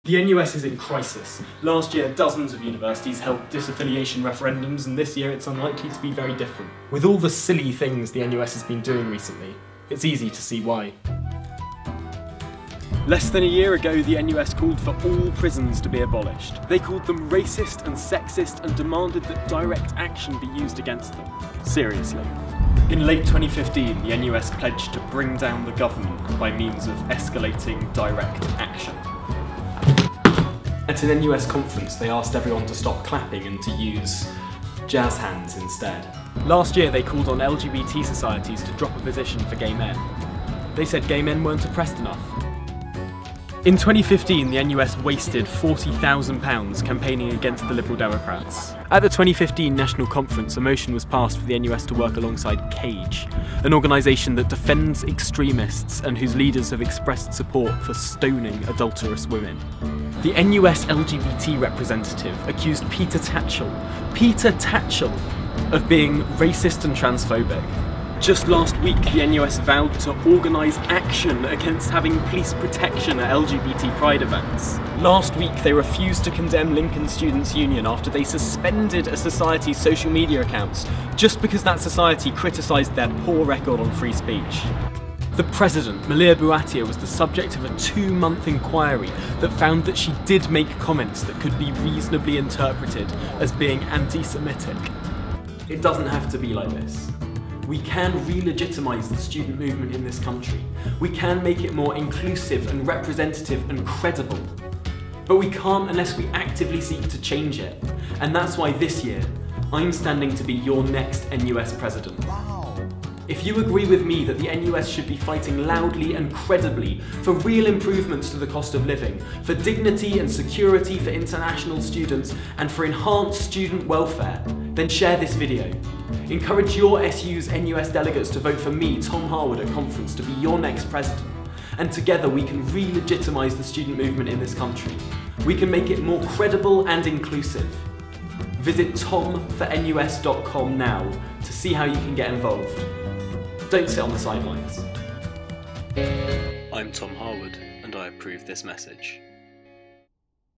The NUS is in crisis. Last year, dozens of universities held disaffiliation referendums, and this year it's unlikely to be very different. With all the silly things the NUS has been doing recently, it's easy to see why. Less than a year ago, the NUS called for all prisons to be abolished. They called them racist and sexist and demanded that direct action be used against them. Seriously. In late 2015, the NUS pledged to bring down the government by means of escalating direct action. At an NUS conference, they asked everyone to stop clapping and to use jazz hands instead. Last year, they called on LGBT societies to drop a position for gay men. They said gay men weren't oppressed enough. In 2015, the NUS wasted £40,000 campaigning against the Liberal Democrats. At the 2015 National Conference, a motion was passed for the NUS to work alongside CAGE, an organisation that defends extremists and whose leaders have expressed support for stoning adulterous women. The NUS LGBT representative accused Peter Tatchell of being racist and transphobic. Just last week, the NUS vowed to organise action against having police protection at LGBT pride events. Last week, they refused to condemn Lincoln Students' Union after they suspended a society's social media accounts just because that society criticised their poor record on free speech. The president, Malia Bouattia, was the subject of a 2-month inquiry that found that she did make comments that could be reasonably interpreted as being anti-Semitic. It doesn't have to be like this. We can re-legitimise the student movement in this country. We can make it more inclusive and representative and credible. But we can't unless we actively seek to change it. And that's why this year, I'm standing to be your next NUS president. If you agree with me that the NUS should be fighting loudly and credibly for real improvements to the cost of living, for dignity and security for international students, and for enhanced student welfare, then share this video. Encourage your SU's NUS delegates to vote for me, Tom Harwood, at conference to be your next president. And together we can re-legitimise the student movement in this country. We can make it more credible and inclusive. Visit tomfornus.com now to see how you can get involved. Don't sit on the sidelines. I'm Tom Harwood, and I approve this message.